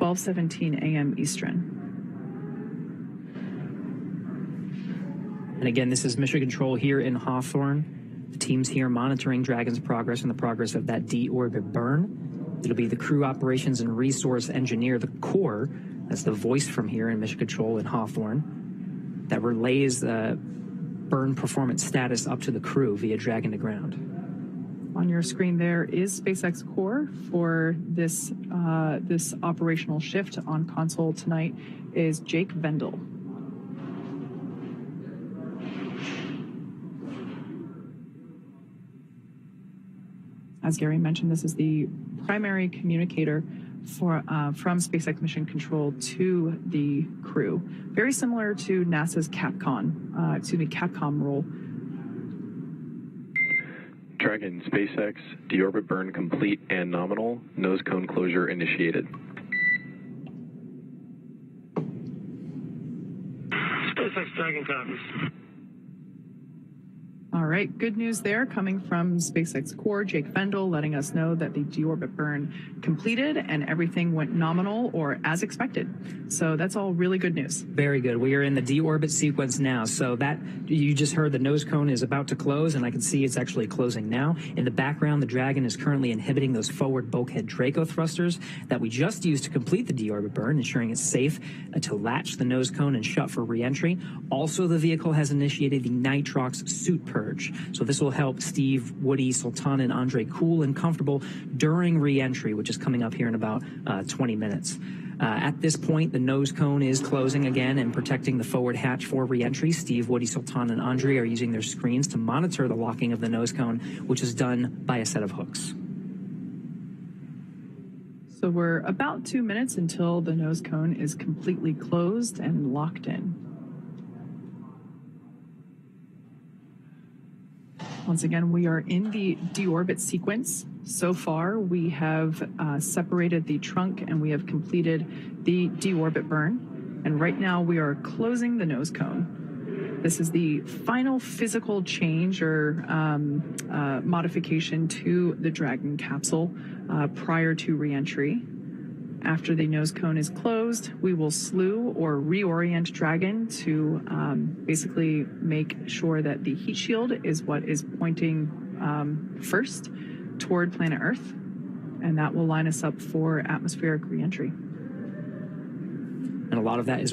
12:17 a.m. Eastern. And again, this is Mission Control here in Hawthorne. The team's here monitoring Dragon's progress and the progress of that deorbit burn. It'll be the crew operations and resource engineer, the core, that's the voice from here in Mission Control in Hawthorne, that relays the burn performance status up to the crew via Dragon to ground. On your screen there is SpaceX core for this this operational shift. On console tonight is Jake Vendel. As Gary mentioned, this is the primary communicator for from SpaceX Mission Control to the crew. Very similar to NASA's Capcom role. Dragon, SpaceX, deorbit burn complete and nominal. Nose cone closure initiated. SpaceX Dragon copies. All right, good news there coming from SpaceX core, Jake Vendel, letting us know that the deorbit burn completed and everything went nominal or as expected. So that's all really good news. Very good. We are in the deorbit sequence now. So that you just heard the nose cone is about to close, and I can see it's actually closing now. In the background, the Dragon is currently inhibiting those forward bulkhead Draco thrusters that we just used to complete the deorbit burn, ensuring it's safe to latch the nose cone and shut for re-entry. Also, the vehicle has initiated the nitrox suit purge. So this will help Steve, Woody, Sultan, and Andre cool and comfortable during re-entry, which is coming up here in about 20 minutes. At this point, the nose cone is closing again and protecting the forward hatch for re-entry. Steve, Woody, Sultan, and Andre are using their screens to monitor the locking of the nose cone, which is done by a set of hooks. So we're about 2 minutes until the nose cone is completely closed and locked in. Once again, we are in the deorbit sequence. So far, we have separated the trunk and we have completed the deorbit burn. And right now, we are closing the nose cone. This is the final physical change or modification to the Dragon capsule prior to re-entry. After the nose cone is closed, we will slew or reorient Dragon to basically make sure that the heat shield is what is pointing first toward planet Earth, and that will line us up for atmospheric reentry. And a lot of that is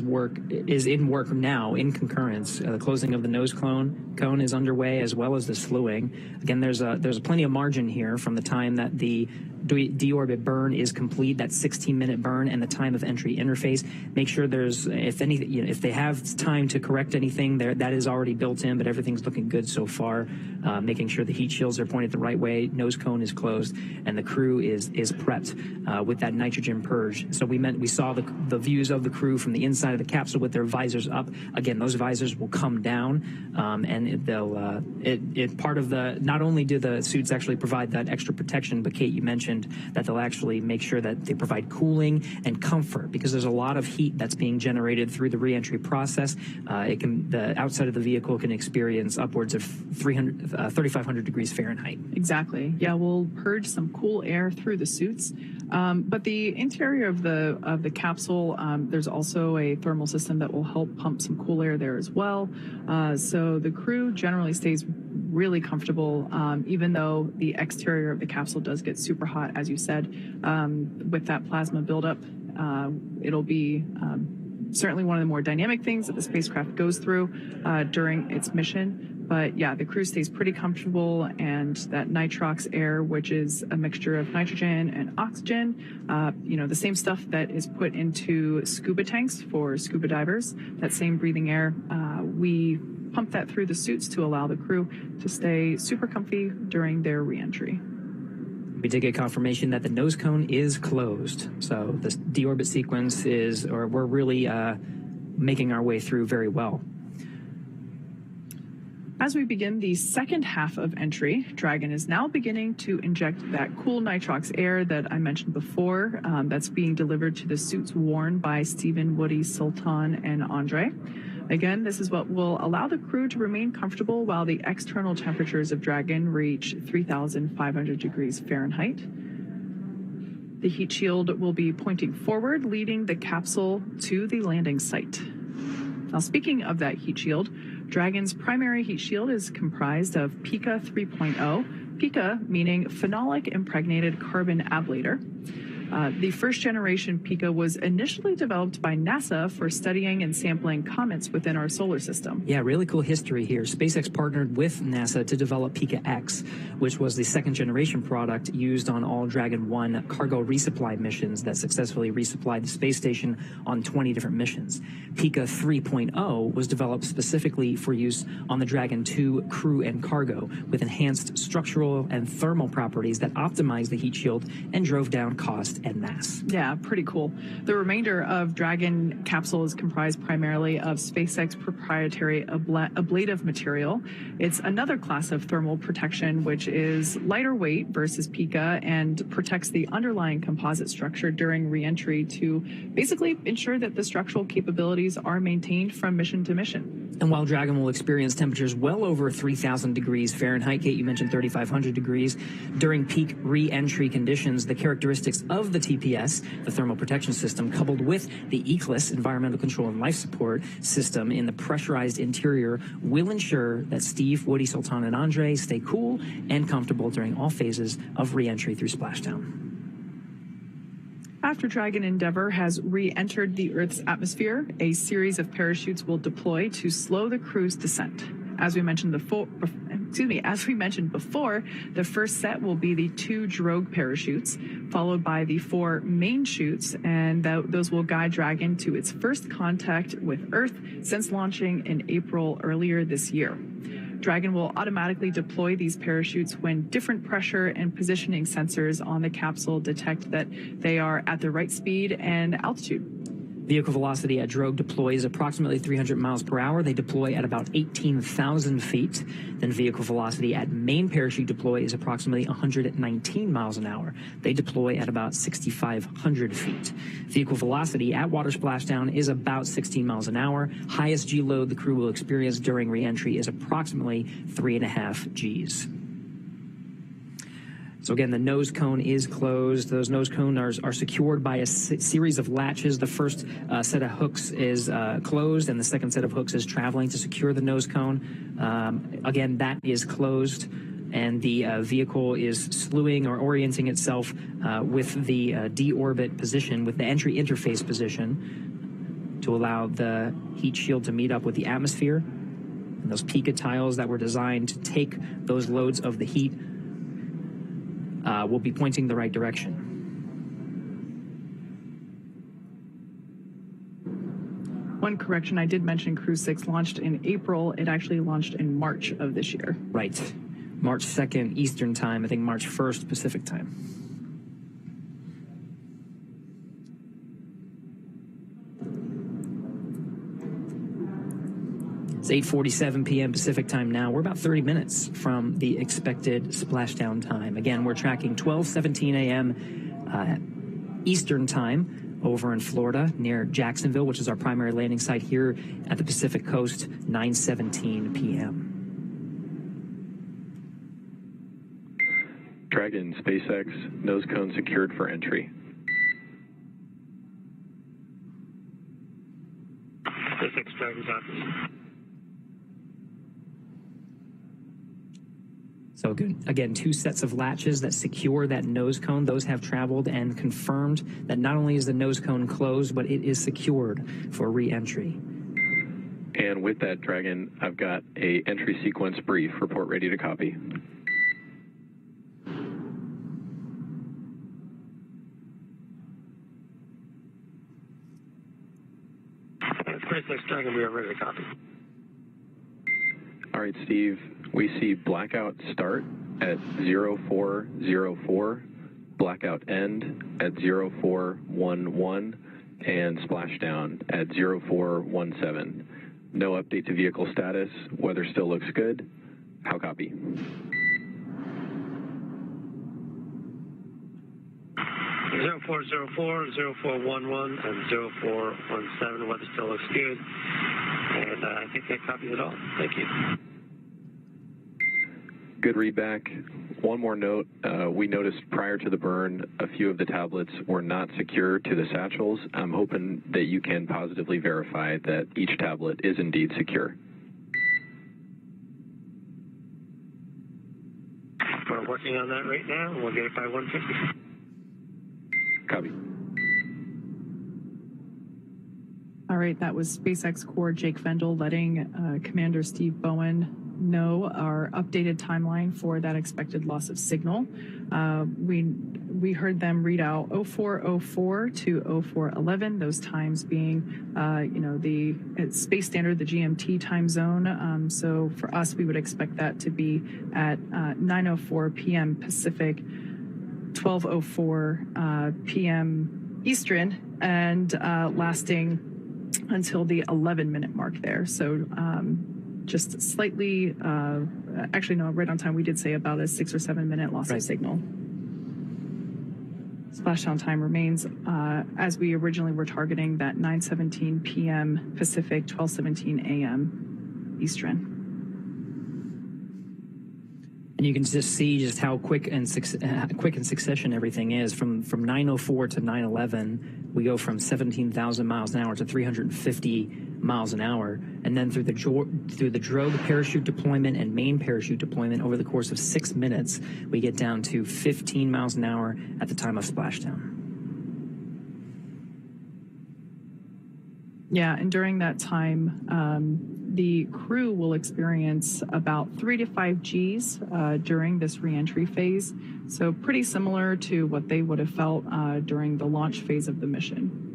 in work now in concurrence. The closing of the nose cone is underway, as well as the slewing. Again, there's plenty of margin here from the time that the deorbit burn is complete, that 16-minute burn, and the time of entry interface. Make sure there's, if they have time to correct anything, that is already built in, but everything's looking good so far. Making sure the heat shields are pointed the right way, nose cone is closed, and the crew is prepped with that nitrogen purge. So we saw the views of the crew from the inside of the capsule with their visors up. Again, those visors will come down, and part of the, not only do the suits actually provide that extra protection, but Kate, you mentioned that they'll actually make sure that they provide cooling and comfort, because there's a lot of heat that's being generated through the reentry process. The outside of the vehicle can experience upwards of 3,500 degrees Fahrenheit. Exactly. Yeah, we'll purge some cool air through the suits. But the interior of the capsule, there's also a thermal system that will help pump some cool air there as well. So the crew generally stays really comfortable, even though the exterior of the capsule does get super hot, as you said. With that plasma buildup, it'll be certainly one of the more dynamic things that the spacecraft goes through during its mission. But yeah, the crew stays pretty comfortable, and that nitrox air, which is a mixture of nitrogen and oxygen, the same stuff that is put into scuba tanks for scuba divers, that same breathing air, we pump that through the suits to allow the crew to stay super comfy during their reentry. We did get confirmation that the nose cone is closed. So this deorbit sequence we're really making our way through very well. As we begin the second half of entry, Dragon is now beginning to inject that cool nitrox air that I mentioned before, that's being delivered to the suits worn by Stephen, Woody, Sultan, and Andre. Again, this is what will allow the crew to remain comfortable while the external temperatures of Dragon reach 3,500 degrees Fahrenheit. The heat shield will be pointing forward, leading the capsule to the landing site. Now, speaking of that heat shield, Dragon's primary heat shield is comprised of Pica 3.0, Pica meaning phenolic impregnated carbon ablator. The first generation Pica was initially developed by NASA for studying and sampling comets within our solar system. Yeah, really cool history here. SpaceX partnered with NASA to develop Pica X, which was the second generation product used on all Dragon 1 cargo resupply missions that successfully resupplied the space station on 20 different missions. Pica 3.0 was developed specifically for use on the Dragon 2 crew and cargo with enhanced structural and thermal properties that optimized the heat shield and drove down cost and mass. Yeah, pretty cool. The remainder of Dragon capsule is comprised primarily of SpaceX proprietary ablative material. It's another class of thermal protection, which is lighter weight versus Pica and protects the underlying composite structure during reentry to basically ensure that the structural capabilities are maintained from mission to mission. And while Dragon will experience temperatures well over 3,000 degrees Fahrenheit, Kate, you mentioned 3,500 degrees, during peak re-entry conditions, the characteristics of the TPS, the thermal protection system, coupled with the ECLIS, environmental control and life support system in the pressurized interior, will ensure that Steve, Woody, Sultan, and Andre stay cool and comfortable during all phases of re-entry through splashdown. After Dragon Endeavour has re-entered the Earth's atmosphere, a series of parachutes will deploy to slow the crew's descent. As we mentioned before, the first set will be the 2 drogue parachutes, followed by the 4 main chutes, and those will guide Dragon to its first contact with Earth since launching in April earlier this year. Dragon will automatically deploy these parachutes when different pressure and positioning sensors on the capsule detect that they are at the right speed and altitude. Vehicle velocity at drogue deploy is approximately 300 miles per hour. They deploy at about 18,000 feet. Then vehicle velocity at main parachute deploy is approximately 119 miles an hour. They deploy at about 6,500 feet. Vehicle velocity at water splashdown is about 16 miles an hour. Highest G load the crew will experience during reentry is approximately 3.5 Gs. So again, the nose cone is closed. Those nose cones are secured by a series of latches. The first set of hooks is closed, and the second set of hooks is traveling to secure the nose cone. Again, that is closed, and the vehicle is slewing or orienting itself with the deorbit position, with the entry interface position, to allow the heat shield to meet up with the atmosphere. And those Pica tiles that were designed to take those loads of the heat will be pointing the right direction. One correction, I did mention Cruise 6 launched in April. It actually launched in March of this year. Right. March 2nd Eastern time, I think March 1st Pacific time. It's 8:47 p.m. Pacific time now. We're about 30 minutes from the expected splashdown time. Again, we're tracking 12:17 a.m. Eastern time over in Florida near Jacksonville, which is our primary landing site here at the Pacific Coast, 9:17 p.m. Dragon, SpaceX, nose cone secured for entry. SpaceX Dragon's office. So again, 2 sets of latches that secure that nose cone. Those have traveled and confirmed that not only is the nose cone closed, but it is secured for re-entry. And with that, Dragon, I've got a entry sequence brief. Report ready to copy. SpaceX Dragon, we are ready to copy. All right, Steve, we see blackout start at 0404, blackout end at 0411, and splashdown at 0417. No update to vehicle status. Weather still looks good. How copy? 0404, 0411, and 0417. Weather still looks good. And I think that copies it all. Thank you. good readback. One more note, we noticed prior to the burn, a few of the tablets were not secure to the satchels. I'm hoping that you can positively verify that each tablet is indeed secure. We're working on that right now, and we'll get it by 150. Copy. All right, that was SpaceX Core Jake Vendel letting Commander Steve Bowen know our updated timeline for that expected loss of signal. We heard them read out 0404 to 0411, those times being, the space standard, the GMT time zone. So for us, we would expect that to be at 9:04 p.m. Pacific, 12:04 p.m. Eastern, and lasting until the 11-minute mark there. So just slightly, actually, no, right on time. We did say about a 6 or 7 minute loss of signal. Splashdown time remains as we originally were targeting, that 9:17 p.m. Pacific, 12:17 a.m. Eastern. And you can just see just how quick in succession everything is. From 9:04 to 9:11, we go from 17,000 miles an hour to 350 miles an hour, and then through the drogue parachute deployment and main parachute deployment over the course of 6 minutes, we get down to 15 miles an hour at the time of splashdown. Yeah, and during that time, the crew will experience about 3 to 5 Gs during this reentry phase. So pretty similar to what they would have felt during the launch phase of the mission.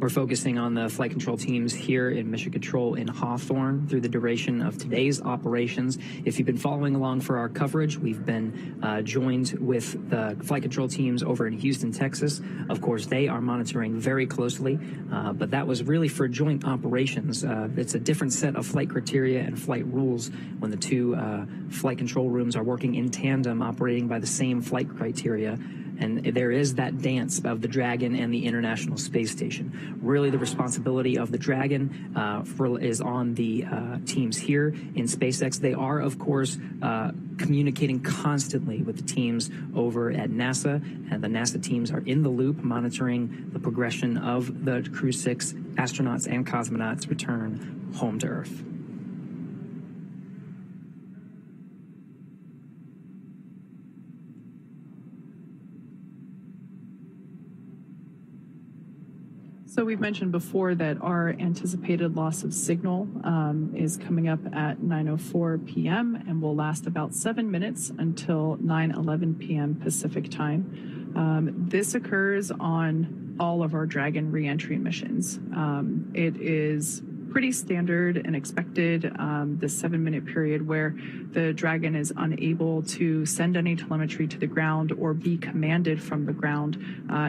We're focusing on the flight control teams here in Mission Control in Hawthorne through the duration of today's operations. If you've been following along for our coverage, we've been joined with the flight control teams over in Houston, Texas. Of course, they are monitoring very closely, but that was really for joint operations. It's a different set of flight criteria and flight rules when the two flight control rooms are working in tandem, operating by the same flight criteria. And there is that dance of the Dragon and the International Space Station. Really, the responsibility of the Dragon is on the teams here in SpaceX. They are, of course, communicating constantly with the teams over at NASA, and the NASA teams are in the loop monitoring the progression of the Crew 6 astronauts and cosmonauts' return home to Earth. So we've mentioned before that our anticipated loss of signal is coming up at 9:04 p.m. and will last about 7 minutes until 9:11 p.m. Pacific time. This occurs on all of our Dragon reentry missions. It is pretty standard and expected, the 7-minute period where the Dragon is unable to send any telemetry to the ground or be commanded from the ground,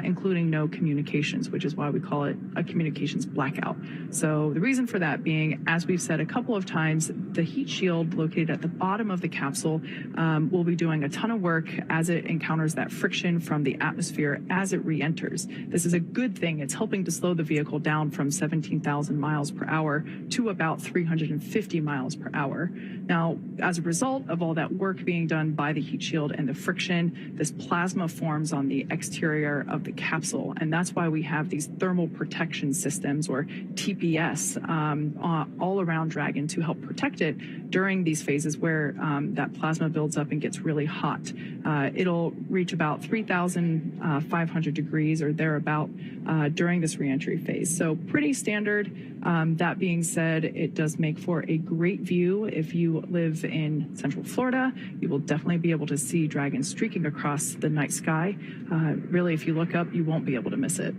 including no communications, which is why we call it a communications blackout. So the reason for that being, as we've said a couple of times, the heat shield located at the bottom of the capsule will be doing a ton of work as it encounters that friction from the atmosphere as it re-enters. This is a good thing. It's helping to slow the vehicle down from 17,000 miles per hour to about 350 miles per hour. Now, as a result of all that work being done by the heat shield and the friction, this plasma forms on the exterior of the capsule. And that's why we have these thermal protection systems, or TPS, all around Dragon to help protect it during these phases where that plasma builds up and gets really hot. It'll reach about 3,500 degrees or thereabout during this reentry phase. So pretty standard. That being said, it does make for a great view. If you live in Central Florida, you will definitely be able to see Dragon streaking across the night sky. Really, if you look up, you won't be able to miss it.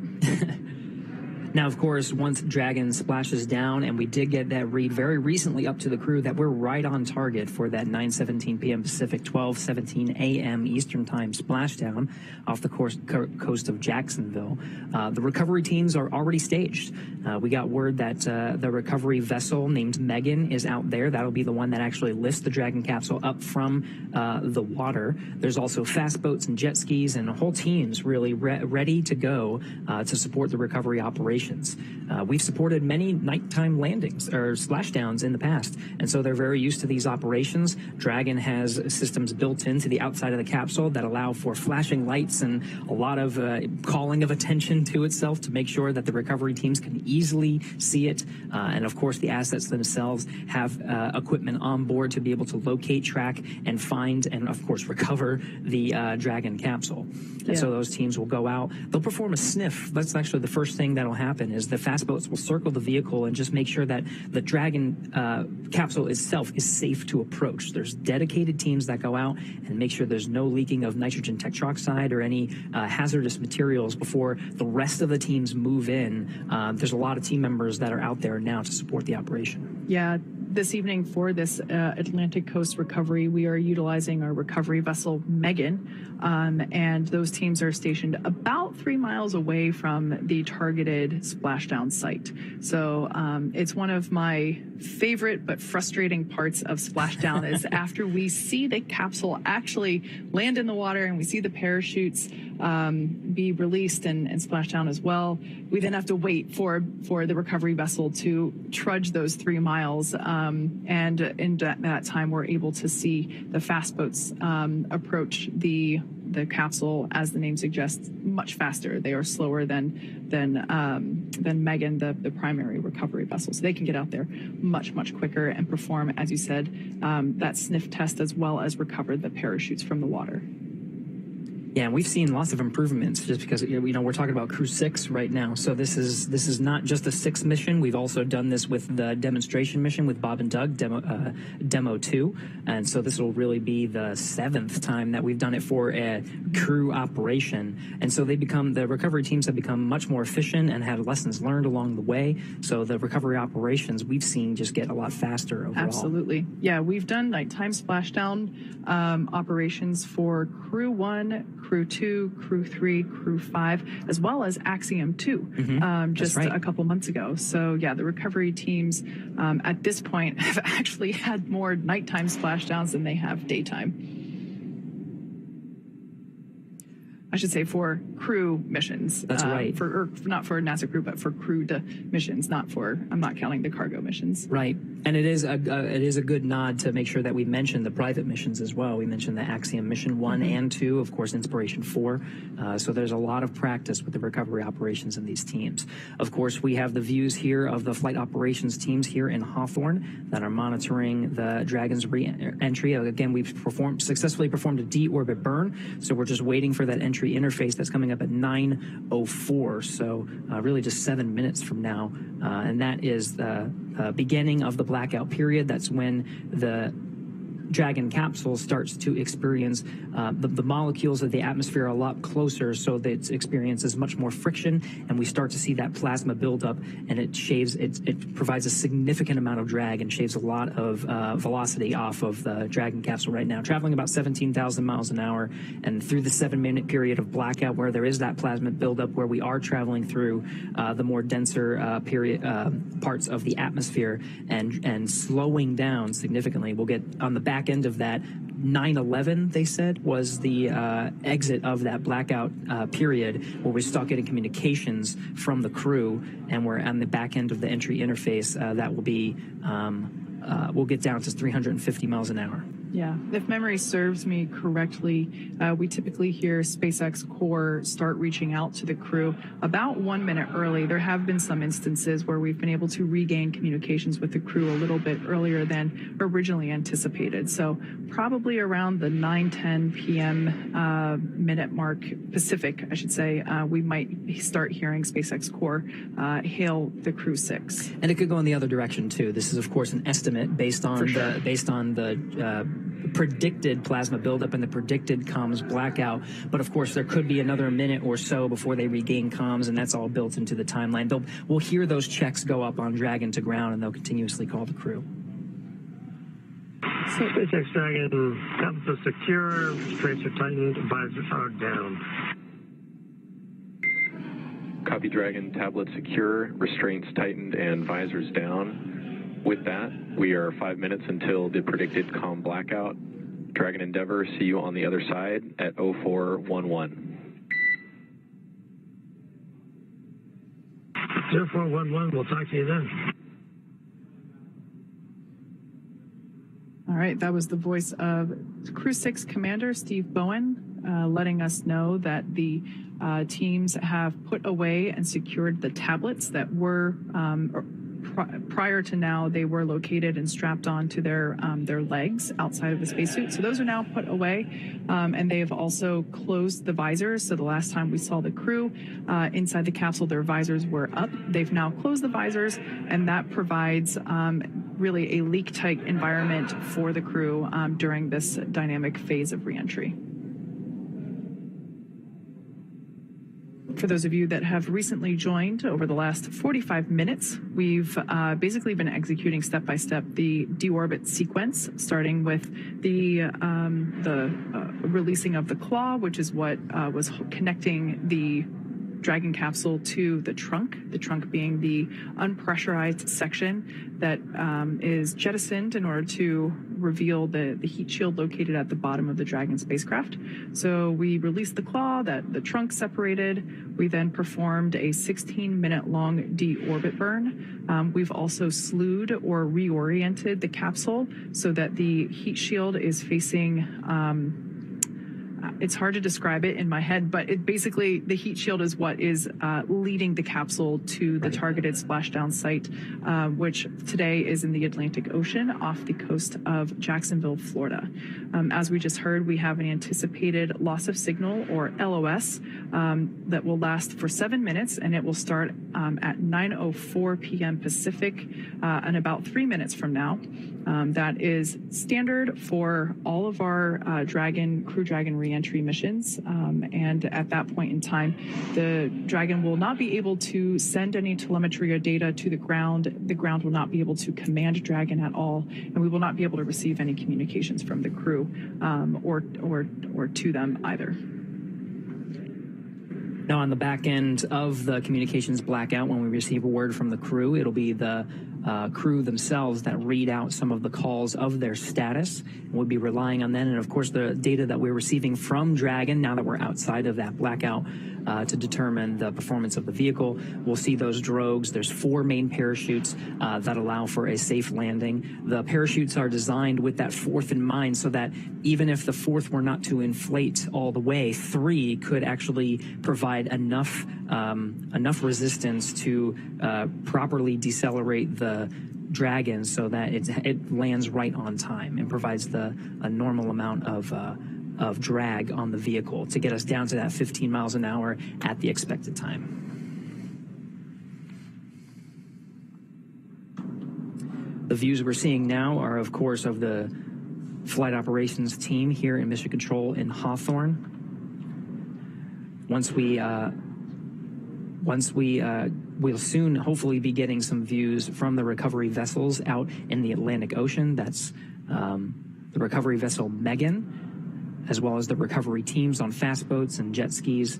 Now, of course, once Dragon splashes down, and we did get that read very recently up to the crew that we're right on target for that 9:17 p.m. Pacific, 12:17 a.m. Eastern Time splashdown off the coast of Jacksonville. The recovery teams are already staged. We got word that the recovery vessel named Megan is out there. That'll be the one that actually lifts the Dragon capsule up from the water. There's also fast boats and jet skis and whole teams really ready to go to support the recovery operations. We've supported many nighttime landings or splashdowns in the past, and so they're very used to these operations. Dragon has systems built into the outside of the capsule that allow for flashing lights and a lot of calling of attention to itself to make sure that the recovery teams can easily see it. And of course, the assets themselves have equipment on board to be able to locate, track, and find, and of course, recover the Dragon capsule. And so those teams will go out. They'll perform a sniff. That's actually the first thing that'll happen, is the fast boats will circle the vehicle and just make sure that the Dragon capsule itself is safe to approach. There's dedicated teams that go out and make sure there's no leaking of nitrogen tetroxide or any hazardous materials before the rest of the teams move in. There's a lot of team members that are out there now to support the operation. Yeah. This evening for this Atlantic coast recovery, we are utilizing our recovery vessel Megan, and those teams are stationed about 3 miles away from the targeted splashdown site. So it's one of my favorite but frustrating parts of splashdown is after we see the capsule actually land in the water and we see the parachutes be released and splash down as well, we then have to wait for the recovery vessel to trudge those 3 miles. And in that time, we're able to see the fast boats approach the capsule, as the name suggests, much faster. They are slower than Megan, the primary recovery vessel. So they can get out there much quicker and perform, as you said, that sniff test as well as recover the parachutes from the water. Yeah, and we've seen lots of improvements just because, we're talking about Crew 6 right now. So this is not just a 6th mission. We've also done this with the demonstration mission with Bob and Doug, Demo 2. And so this will really be the 7th time that we've done it for a crew operation. And so the recovery teams have become much more efficient and had lessons learned along the way. So the recovery operations we've seen just get a lot faster overall. Absolutely. Yeah, we've done nighttime splashdown operations for Crew 1, Crew 2, Crew 3, Crew 5, as well as Axiom 2, just a couple months ago. So, yeah, the recovery teams at this point have actually had more nighttime splashdowns than they have daytime. I should say for crew missions. That's right. Not for NASA crew, but for crewed missions, I'm not counting the cargo missions. Right. And it is a good nod to make sure that we mention the private missions as well. We mentioned the Axiom mission 1 and 2, of course, Inspiration 4. So there's a lot of practice with the recovery operations in these teams. Of course, we have the views here of the flight operations teams here in Hawthorne that are monitoring the Dragon's re-entry. Again, we've successfully performed a de-orbit burn, so we're just waiting for that entry interface that's coming up at 9:04. So really just 7 minutes from now, and that is the beginning of the blackout period. That's when the Dragon capsule starts to experience the molecules of the atmosphere a lot closer, so that it experiences much more friction, and we start to see that plasma buildup, and it provides a significant amount of drag and shaves a lot of velocity off of the Dragon capsule right now, traveling about 17,000 miles an hour. And through the 7-minute period of blackout, where there is that plasma buildup, where we are traveling through the more denser parts of the atmosphere and slowing down significantly, we'll get on the back end of that. 9/11, they said, was the exit of that blackout period, where we start getting communications from the crew, and we're on the back end of the entry interface. That will be we'll get down to 350 miles an hour. Yeah, if memory serves me correctly, we typically hear SpaceX core start reaching out to the crew about 1 minute early. There have been some instances where we've been able to regain communications with the crew a little bit earlier than originally anticipated. So probably around the 9:10 p.m. Minute mark, Pacific, I should say, we might start hearing SpaceX core hail the Crew 6. And it could go in the other direction too. This is, of course, an estimate based on the predicted plasma buildup and the predicted comms blackout. But of course, there could be another minute or so before they regain comms, and that's all built into the timeline. We'll hear those checks go up on Dragon to ground, and they'll continuously call the crew. SpaceX Dragon, tablets are secure, restraints are tightened, visors are down. Copy Dragon, tablet secure, restraints tightened, and visors down. With that, we are 5 minutes until the predicted comm blackout. Dragon Endeavor, see you on the other side at 0411. 0411, we'll talk to you then. All right, that was the voice of Crew 6 Commander Steve Bowen, letting us know that the teams have put away and secured the tablets that were, prior to now, they were located and strapped onto their legs outside of the spacesuit. So those are now put away, and they have also closed the visors. So the last time we saw the crew inside the capsule, their visors were up. They've now closed the visors, and that provides really a leak-tight environment for the crew during this dynamic phase of reentry. For those of you that have recently joined over the last 45 minutes, we've basically been executing step-by-step the deorbit sequence, starting with the releasing of the claw, which is what was connecting the Dragon capsule to the trunk being the unpressurized section that is jettisoned in order to reveal the heat shield located at the bottom of the Dragon spacecraft. So we released the claw, that the trunk separated. We then performed a 16-minute long deorbit burn. We've also slewed or reoriented the capsule so that the heat shield is facing it's hard to describe it in my head, but it basically, the heat shield is what is leading the capsule to the targeted splashdown site, which today is in the Atlantic Ocean off the coast of Jacksonville, Florida. As we just heard, we have an anticipated loss of signal, or LOS, that will last for 7 minutes, and it will start at 9:04 p.m. Pacific in about 3 minutes from now. That is standard for all of our Crew Dragon reentry missions. And at that point in time, the Dragon will not be able to send any telemetry or data to the ground. The ground will not be able to command Dragon at all, and we will not be able to receive any communications from the crew or to them either. Now, on the back end of the communications blackout, when we receive a word from the crew, it'll be the crew themselves that read out some of the calls of their status. We'll be relying on that, and of course the data that we're receiving from Dragon, now that we're outside of that blackout, to determine the performance of the vehicle. We'll see those drogues. There's 4 main parachutes that allow for a safe landing. The parachutes are designed with that 4th in mind, so that even if the 4th were not to inflate all the way, 3 could actually provide enough resistance to properly decelerate the Dragon so that it lands right on time and provides a normal amount of drag on the vehicle to get us down to that 15 miles an hour at the expected time. The views we're seeing now are, of course, of the flight operations team here in Mission Control in Hawthorne. We'll soon hopefully be getting some views from the recovery vessels out in the Atlantic Ocean. That's the recovery vessel Megan, as well as the recovery teams on fast boats and jet skis.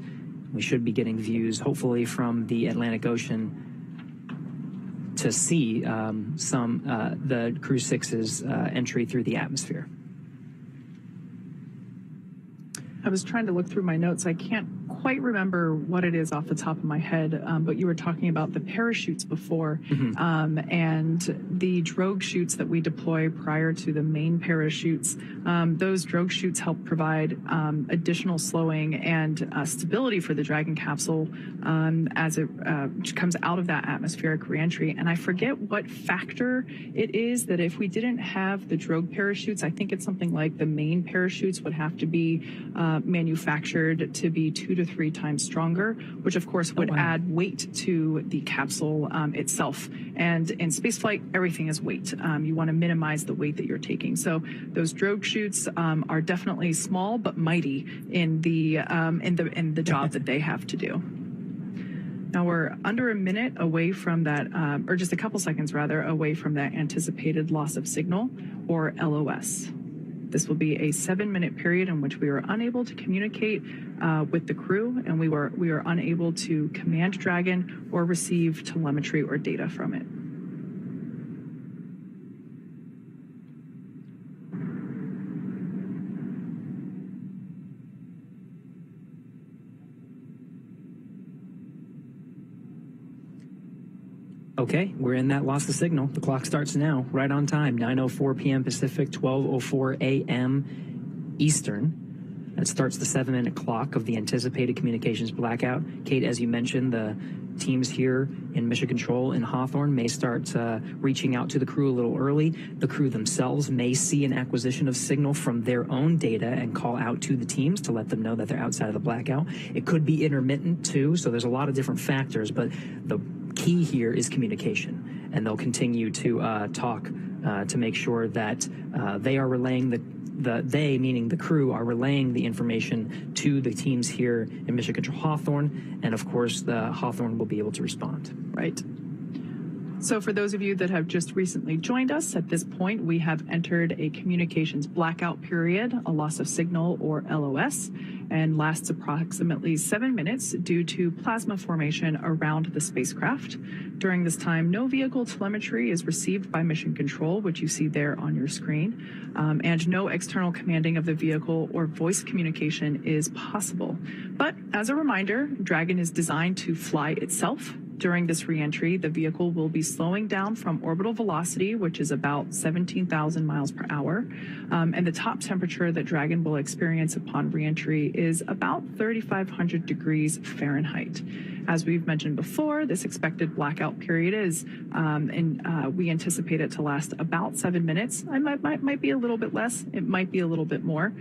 We should be getting views hopefully from the Atlantic Ocean to see the Crew 6's entry through the atmosphere. I was trying to look through my notes. I can't quite remember what it is off the top of my head, but you were talking about the parachutes before, and the drogue chutes that we deploy prior to the main parachutes. Those drogue chutes help provide additional slowing and stability for the Dragon capsule as it comes out of that atmospheric reentry. And I forget what factor it is that if we didn't have the drogue parachutes, I think it's something like the main parachutes would have to be manufactured to be 2 to 3 times stronger, which of course would add weight to the capsule itself. And in spaceflight, everything is weight. You want to minimize the weight that you're taking. So those drogue chutes are definitely small but mighty in the job that they have to do. Now we're under a minute away from that, or just a couple seconds rather, away from that anticipated loss of signal, or LOS. This will be a 7-minute period in which we were unable to communicate with the crew, and we were unable to command Dragon or receive telemetry or data from it. Okay, we're in that loss of signal. The clock starts now, right on time, 9:04 p.m. Pacific, 12:04 a.m. Eastern. That starts the 7-minute clock of the anticipated communications blackout. Kate, as you mentioned, the teams here in Mission Control in Hawthorne may start reaching out to the crew a little early. The crew themselves may see an acquisition of signal from their own data and call out to the teams to let them know that they're outside of the blackout. It could be intermittent too, so there's a lot of different factors, but the key here is communication, and they'll continue to talk to make sure that they are relaying they, meaning the crew, are relaying the information to the teams here in Mission Control Hawthorne, and of course the Hawthorne will be able to respond. Right. So for those of you that have just recently joined us, at this point we have entered a communications blackout period, a loss of signal, or LOS, and lasts approximately 7 minutes due to plasma formation around the spacecraft. During this time, no vehicle telemetry is received by Mission Control, which you see there on your screen, and no external commanding of the vehicle or voice communication is possible. But as a reminder, Dragon is designed to fly itself. During this reentry, the vehicle will be slowing down from orbital velocity, which is about 17,000 miles per hour. And the top temperature that Dragon will experience upon reentry is about 3,500 degrees Fahrenheit. As we've mentioned before, this expected blackout period is, we anticipate it to last about 7 minutes. It might be a little bit less, it might be a little bit more,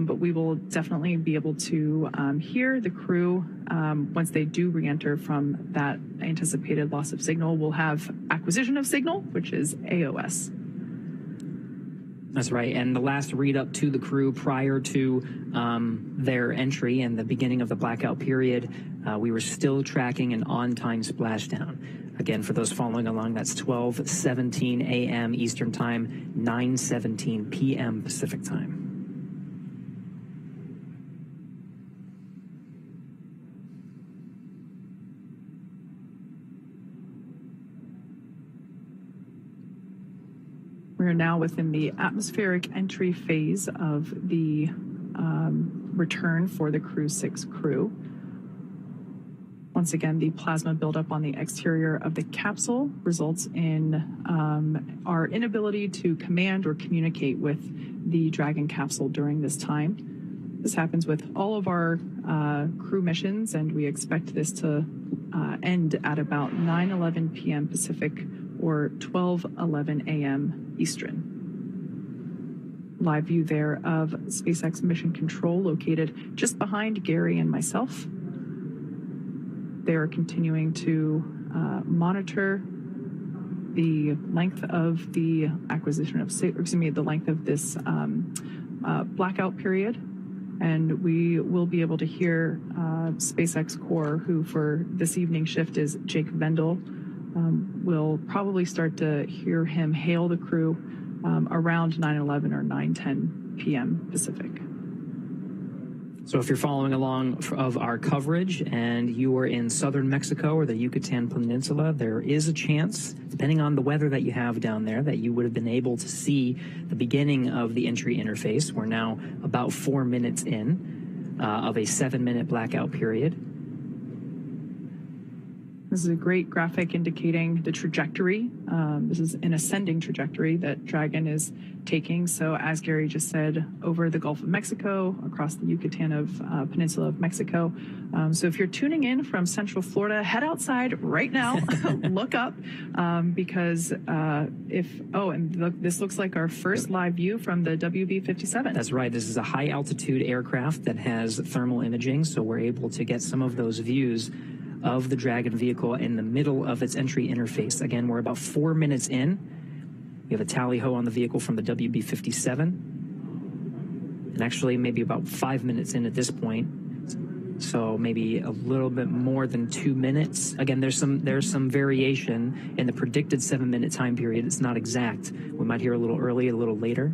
but we will definitely be able to hear the crew once they do reenter from that anticipated loss of signal. We'll have acquisition of signal, which is AOS. That's right. And the last read up to the crew prior to their entry and the beginning of the blackout period, we were still tracking an on-time splashdown. Again, for those following along, that's 12:17 a.m. Eastern Time, 9:17 p.m. Pacific Time. We're now within the atmospheric entry phase of the return for the Crew 6 crew. Once again, the plasma buildup on the exterior of the capsule results in our inability to command or communicate with the Dragon capsule during this time. This happens with all of our crew missions, and we expect this to end at about 9:11 p.m. Pacific or 12:11 a.m. Eastern. Live view there of SpaceX Mission Control located just behind Gary and myself. They are continuing to monitor the length of the acquisition of, the length of this blackout period. And we will be able to hear SpaceX Core, who for this evening shift is Jake Vendel. We'll probably start to hear him hail the crew around 9:11 or 9:10 p.m. Pacific. So if you're following along of our coverage and you are in southern Mexico or the Yucatan Peninsula, there is a chance, depending on the weather that you have down there, that you would have been able to see the beginning of the entry interface. We're now about 4 minutes in of a 7-minute blackout period. This is a great graphic indicating the trajectory. This is an ascending trajectory that Dragon is taking. So as Gary just said, over the Gulf of Mexico, across the Yucatan Peninsula of Mexico. So if you're tuning in from Central Florida, head outside right now, look up, because this looks like our first live view from the WB-57. That's right. This is a high altitude aircraft that has thermal imaging, so we're able to get some of those views of the Dragon vehicle in the middle of its entry interface. Again, we're about 4 minutes in. We have a tally ho on the vehicle from the WB-57. And actually maybe about 5 minutes in at this point. So maybe a little bit more than 2 minutes. Again, there's some variation in the predicted 7-minute time period. It's not exact. We might hear a little early, a little later.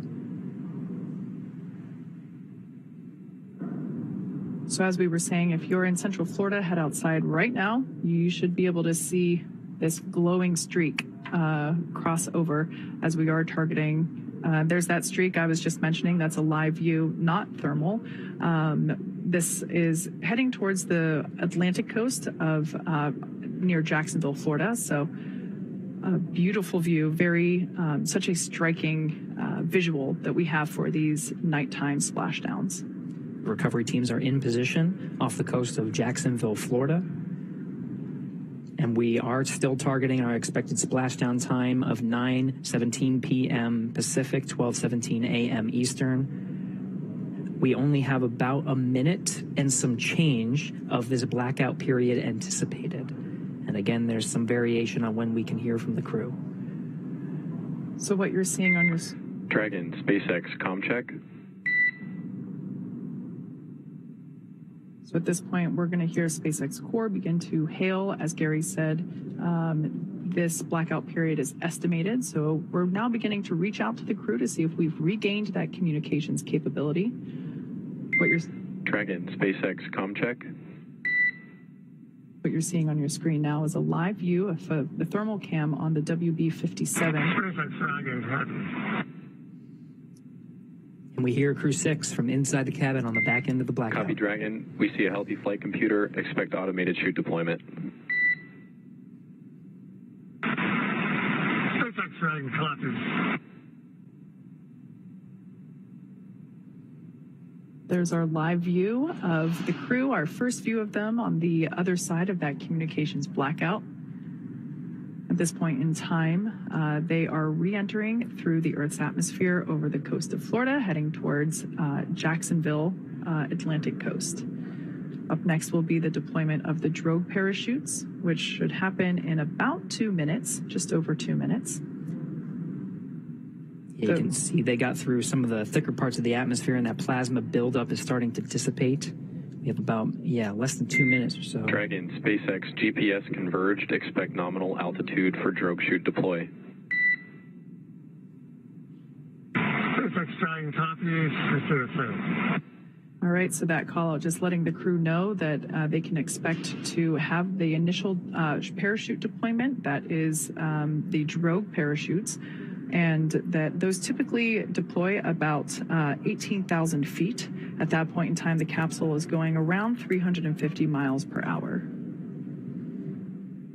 So as we were saying, if you're in Central Florida, head outside right now. You should be able to see this glowing streak cross over as we are targeting. There's that streak I was just mentioning. That's a live view, not thermal. This is heading towards the Atlantic coast of near Jacksonville, Florida. So a beautiful view, very such a striking visual that we have for these nighttime splashdowns. Recovery teams are in position off the coast of Jacksonville, Florida. And we are still targeting our expected splashdown time of 9:17 p.m. Pacific, 12:17 a.m. Eastern. We only have about a minute and some change of this blackout period anticipated. And again, there's some variation on when we can hear from the crew. So what you're seeing on your... Dragon, SpaceX, comm check. So at this point, we're going to hear SpaceX Core begin to hail. As Gary said, this blackout period is estimated. So we're now beginning to reach out to the crew to see if we've regained that communications capability. Dragon, SpaceX, comm check. What you're seeing on your screen now is a live view of the thermal cam on the WB-57. And we hear Crew 6 from inside the cabin on the back end of the blackout. Copy, Dragon. We see a healthy flight computer. Expect automated chute deployment. SpaceX Dragon, copy. There's our live view of the crew, our first view of them on the other side of that communications blackout. At this point in time, they are re-entering through the Earth's atmosphere over the coast of Florida, heading towards Jacksonville, Atlantic coast. Up next will be the deployment of the drogue parachutes, which should happen in about 2 minutes, just over 2 minutes. You can see they got through some of the thicker parts of the atmosphere, and that plasma buildup is starting to dissipate. We have about, less than 2 minutes or so. Dragon, SpaceX, GPS converged. Expect nominal altitude for drogue chute deploy. SpaceX Dragon, copy. All right, so that call out just letting the crew know that they can expect to have the initial parachute deployment. That is the drogue parachutes. And that those typically deploy about 18,000 feet. At that point in time, the capsule is going around 350 miles per hour.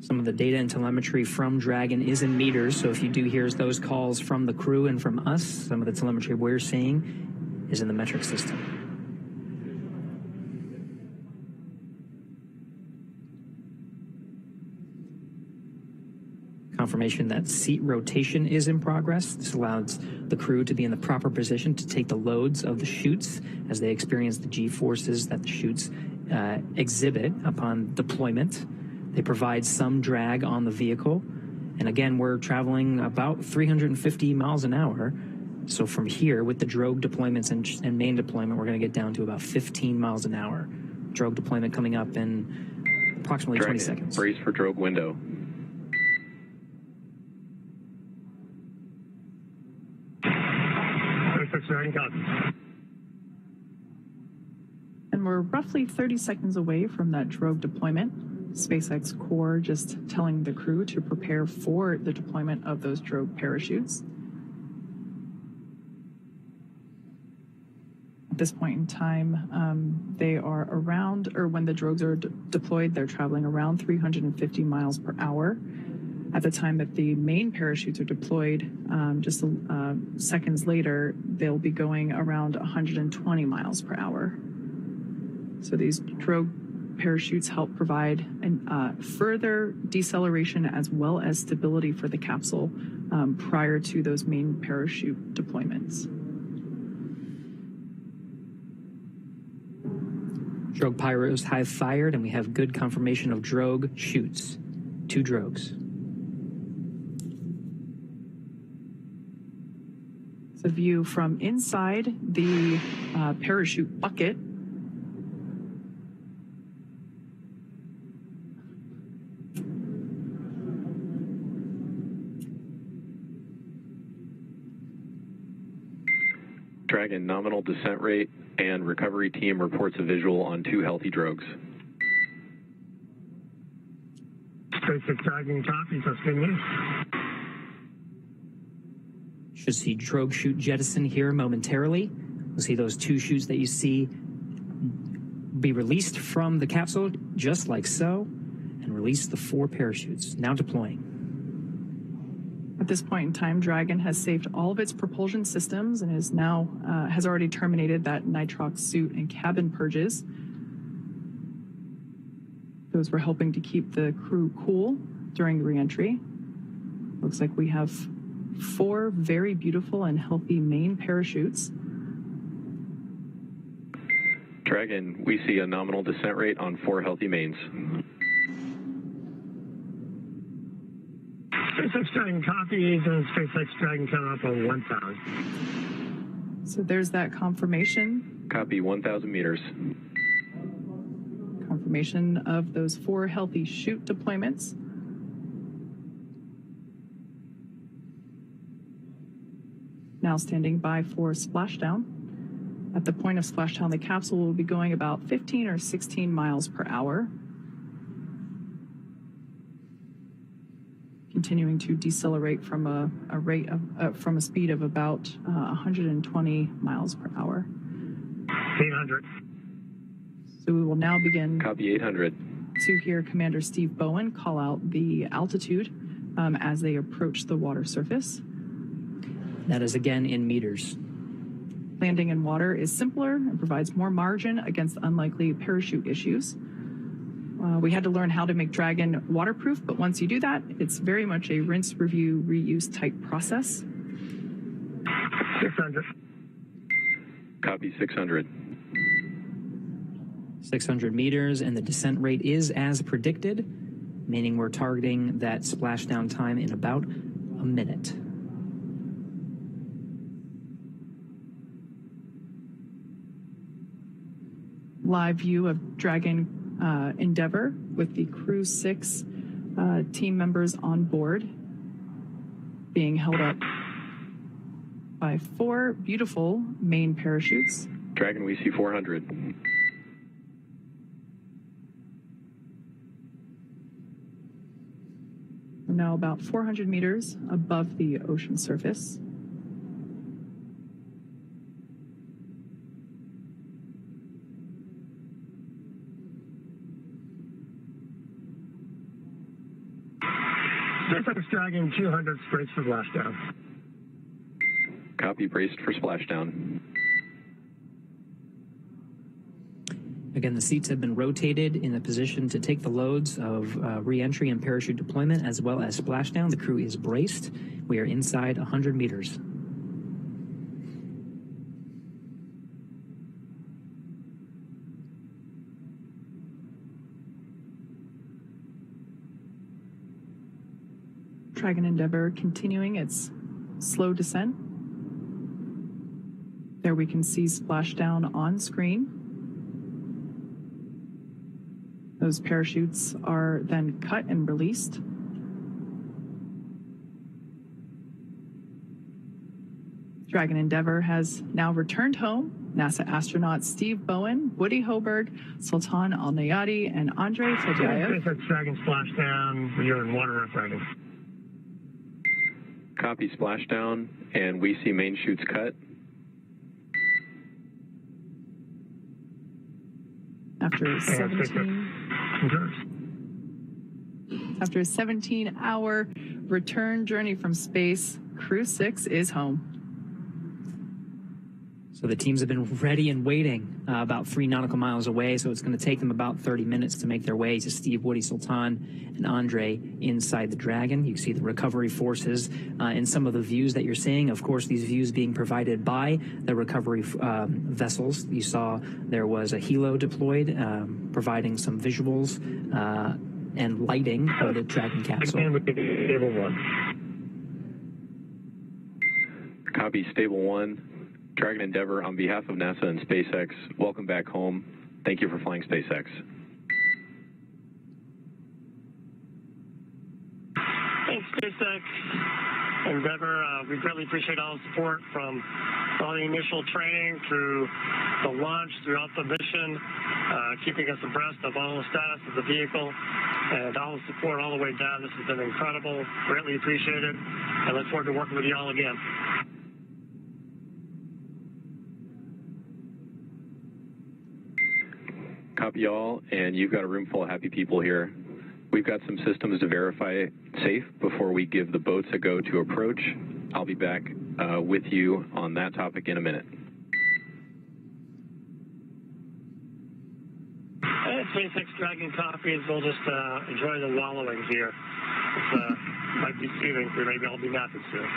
Some of the data and telemetry from Dragon is in meters, so if you do hear those calls from the crew and from us, some of the telemetry we're seeing is in the metric system. Confirmation that seat rotation is in progress. This allows the crew to be in the proper position to take the loads of the chutes as they experience the G-forces that the chutes exhibit upon deployment. They provide some drag on the vehicle. And again, we're traveling about 350 miles an hour. So from here, with the drogue deployments and main deployment, we're going to get down to about 15 miles an hour. Drogue deployment coming up in approximately 20 seconds. Brace for drogue window. And we're roughly 30 seconds away from that drogue deployment. SpaceX Core just telling the crew to prepare for the deployment of those drogue parachutes. At this point in time, they are around, or when the drogues are deployed, they're traveling around 350 miles per hour. At the time that the main parachutes are deployed, just seconds later, they'll be going around 120 miles per hour. So these drogue parachutes help provide further deceleration as well as stability for the capsule prior to those main parachute deployments. Drogue pyros have fired, and we have good confirmation of drogue shoots. 2 drogues. It's a view from inside the parachute bucket. Dragon nominal descent rate and recovery team reports a visual on 2 healthy drogues. SpaceX Dragon copies. That's good news. Should see drogue chute jettison here momentarily. We'll see those 2 chutes that you see be released from the capsule, just like so, and release the 4 parachutes, now deploying. At this point in time, Dragon has saved all of its propulsion systems and is now has already terminated that nitrox suit and cabin purges. Those were helping to keep the crew cool during the reentry. Looks like we have 4 very beautiful and healthy main parachutes. Dragon, we see a nominal descent rate on 4 healthy mains. SpaceX Dragon copies, and SpaceX Dragon coming up on 1,000. So there's that confirmation. Copy 1,000 meters. Confirmation of those 4 healthy chute deployments. Now standing by for splashdown. At the point of splashdown, the capsule will be going about 15 or 16 miles per hour. Continuing to decelerate from a rate of from a speed of about 120 miles per hour. 800. So we will now begin. Copy 800. To hear Commander Steve Bowen call out the altitude as they approach the water surface. That is again in meters. Landing in water is simpler and provides more margin against unlikely parachute issues. We had to learn how to make Dragon waterproof, but once you do that, it's very much a rinse, review, reuse type process. 600. Copy 600. 600 meters, and the descent rate is as predicted, meaning we're targeting that splashdown time in about a minute. Live view of Dragon Endeavour with the Crew 6 team members on board, being held up by 4 beautiful main parachutes. Dragon, we see 400. We're now about 400 meters above the ocean surface. SpaceX Dragon 200 braced for splashdown. Copy, braced for splashdown. Again, the seats have been rotated in a position to take the loads of re-entry and parachute deployment as well as splashdown. The crew is braced. We are inside 100 meters. Dragon Endeavour continuing its slow descent. There we can see splashdown on screen. Those parachutes are then cut and released. Dragon Endeavour has now returned home. NASA astronauts Steve Bowen, Woody Hoberg, Sultan Al-Nayati, and Andrei Fedyaev. SpaceX Dragon splashdown. You're in water rough Dragon. Copy splashdown, and we see main chutes cut. after a 17-hour return journey from space, Crew 6 is home. So the teams have been ready and waiting about 3 nautical miles away, so it's going to take them about 30 minutes to make their way to Steve, Woody, Sultan, and Andre inside the Dragon. You can see the recovery forces in some of the views that you're seeing. Of course, these views being provided by the recovery vessels. You saw there was a helo deployed, providing some visuals and lighting of the Dragon capsule. Stable 1. Copy, Stable 1. Dragon Endeavour, on behalf of NASA and SpaceX, welcome back home. Thank you for flying SpaceX. Thanks, SpaceX. Endeavour, we greatly appreciate all the support from all the initial training through the launch, throughout the mission, keeping us abreast of all the status of the vehicle, and all the support all the way down. This has been incredible. Greatly appreciate it. I look forward to working with you all again. Copy y'all, and you've got a room full of happy people here. We've got some systems to verify safe before we give the boats a go to approach. I'll be back with you on that topic in a minute. SpaceX Dragon copies. We'll just enjoy the wallowing here. It might be soothing. We maybe all be napping soon.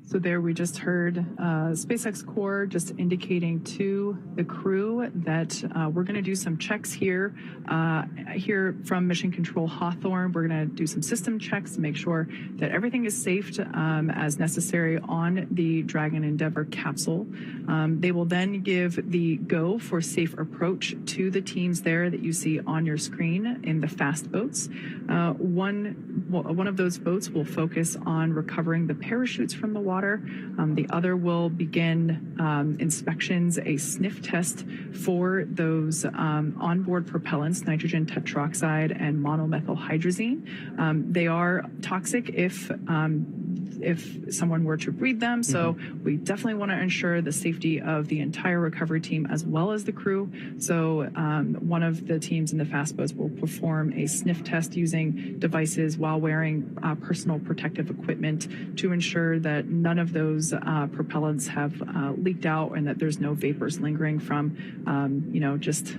So there we just heard SpaceX Core just indicating to the crew that we're going to do some checks here. Here from Mission Control Hawthorne, we're going to do some system checks to make sure that everything is safe as necessary on the Dragon Endeavour capsule. They will then give the go for safe approach to the teams there that you see on your screen in the fast boats. One of those boats will focus on recovering the parachutes from the water. The other will begin inspections, a sniff test for those onboard propellants, nitrogen tetroxide and monomethylhydrazine. They are toxic if someone were to breathe them. So we definitely want to ensure the safety of the entire recovery team as well as the crew. So one of the teams in the fast boats will perform a sniff test using devices while wearing personal protective equipment to ensure that none of those propellants have leaked out and that there's no vapors lingering from, just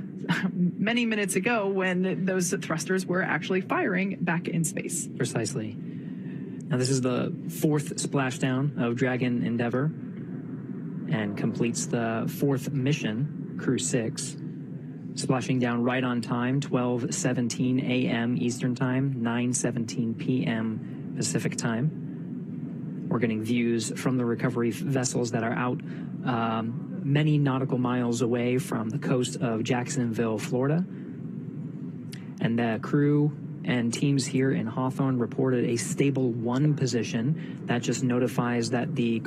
many minutes ago when those thrusters were actually firing back in space. Precisely. Now, this is the 4th splashdown of Dragon Endeavour and completes the 4th mission, Crew 6, splashing down right on time, 12:17 a.m. Eastern Time, 9:17 p.m. Pacific Time. We're getting views from the recovery vessels that are out many nautical miles away from the coast of Jacksonville, Florida. And the crew and teams here in Hawthorne reported a stable 1 position. That just notifies that the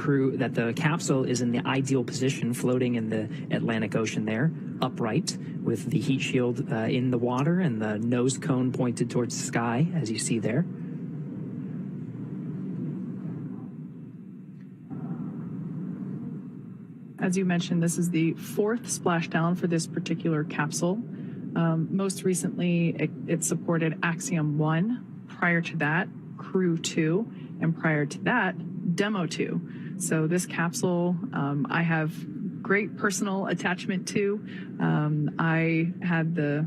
capsule is in the ideal position, floating in the Atlantic Ocean there, upright, with the heat shield in the water and the nose cone pointed towards the sky, as you see there. As you mentioned, this is the 4th splashdown for this particular capsule. Most recently, it supported Axiom 1. Prior to that, Crew 2. And prior to that, Demo 2. So this capsule, I have great personal attachment to. I had the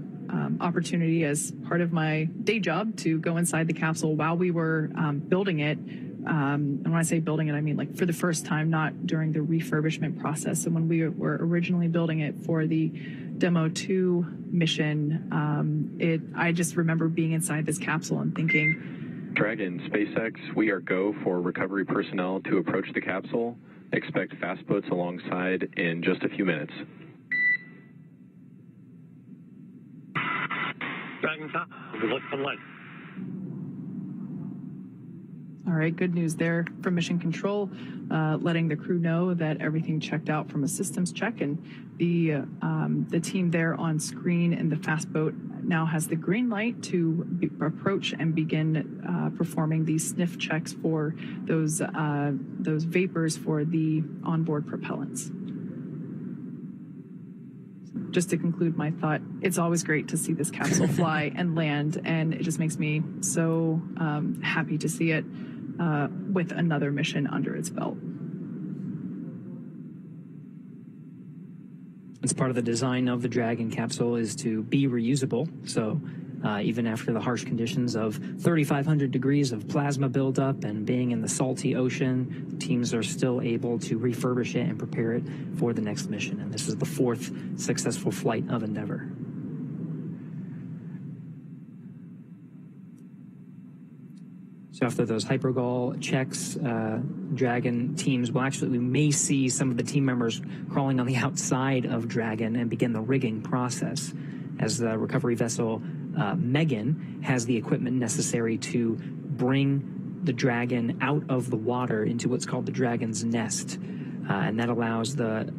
opportunity as part of my day job to go inside the capsule while we were building it. And when I say building it, I mean like for the first time, not during the refurbishment process. And when we were originally building it for the Demo 2 mission, I just remember being inside this capsule and thinking, Dragon, SpaceX, we are go for recovery personnel to approach the capsule. Expect fast boats alongside in just a few minutes. Dragon, we look for light. all right, good news there from Mission Control, letting the crew know that everything checked out from a systems check, and the team there on screen in the fast boat now has the green light to approach and begin performing these sniff checks for those vapors for the onboard propellants. Just to conclude my thought, it's always great to see this capsule fly and land, and it just makes me so happy to see it with another mission under its belt. It's part of the design of the Dragon capsule is to be reusable. So even after the harsh conditions of 3,500 degrees of plasma buildup and being in the salty ocean, the teams are still able to refurbish it and prepare it for the next mission. And this is the 4th successful flight of Endeavour. So after those hypergol checks, Dragon teams we may see some of the team members crawling on the outside of Dragon and begin the rigging process as the recovery vessel Megan has the equipment necessary to bring the Dragon out of the water into what's called the Dragon's nest. And that allows the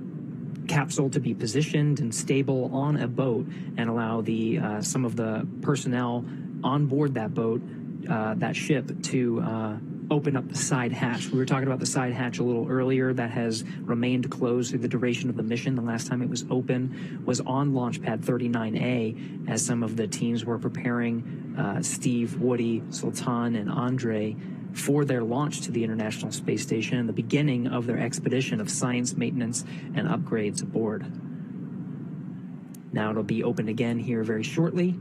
capsule to be positioned and stable on a boat and allow the some of the personnel on board that boat, that ship, to open up the side hatch. We were talking about the side hatch a little earlier. That has remained closed through the duration of the mission. The last time it was open was on launch pad 39A as some of the teams were preparing Steve, Woody, Sultan, and Andre for their launch to the International Space Station and the beginning of their expedition of science, maintenance, and upgrades aboard. Now it'll be open again here very shortly.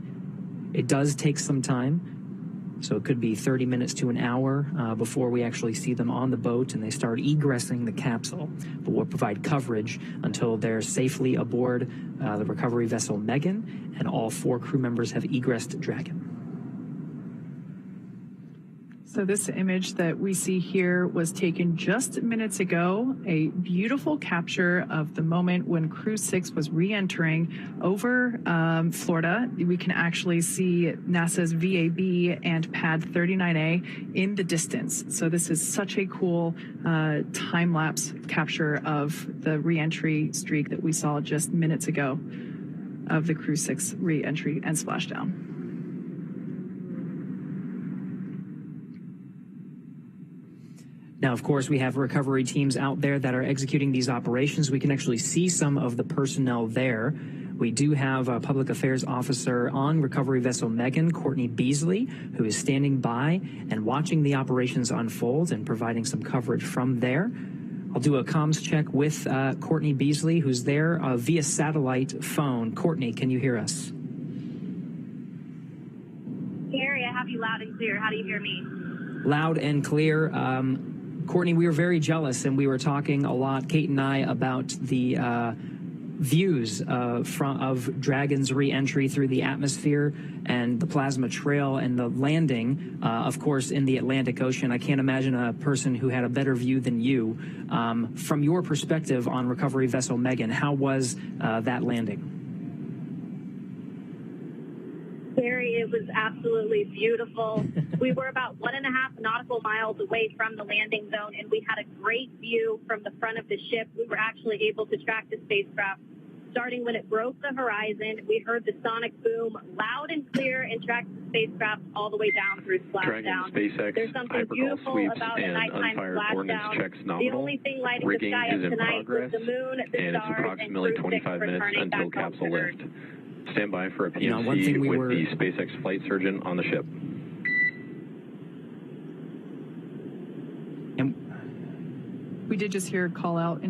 It does take some time. So it could be 30 minutes to an hour before we actually see them on the boat and they start egressing the capsule. But we'll provide coverage until they're safely aboard the recovery vessel Megan, and all 4 crew members have egressed Dragon. So this image that we see here was taken just minutes ago, a beautiful capture of the moment when Crew 6 was re-entering over Florida. We can actually see NASA's VAB and pad 39A in the distance. So this is such a cool time-lapse capture of the re-entry streak that we saw just minutes ago of the Crew 6 re-entry and splashdown. Now, of course, we have recovery teams out there that are executing these operations. We can actually see some of the personnel there. We do have a public affairs officer on recovery vessel Megan, Courtney Beasley, who is standing by and watching the operations unfold and providing some coverage from there. I'll do a comms check with Courtney Beasley, who's there via satellite phone. Courtney, can you hear us? Gary, I have you loud and clear. How do you hear me? Loud and clear. Courtney, we were very jealous, and we were talking a lot, Kate and I, about the views of Dragon's re-entry through the atmosphere and the plasma trail and the landing, of course, in the Atlantic Ocean. I can't imagine a person who had a better view than you. From your perspective on recovery vessel Megan, how was that landing? Gary, it was absolutely beautiful. We were about 1.5 nautical miles away from the landing zone, and we had a great view from the front of the ship. We were actually able to track the spacecraft starting when it broke the horizon. We heard the sonic boom loud and clear and tracked the spacecraft all the way down through splashdown. SpaceX, There's something beautiful about a nighttime splashdown. The only thing lighting the sky up tonight was the moon, the and stars, it's approximately and Crew 6 25 minutes returning until back home capsule to lift. Earth. Stand by for a PMC one thing with the SpaceX flight surgeon on the ship. And we did just hear a call out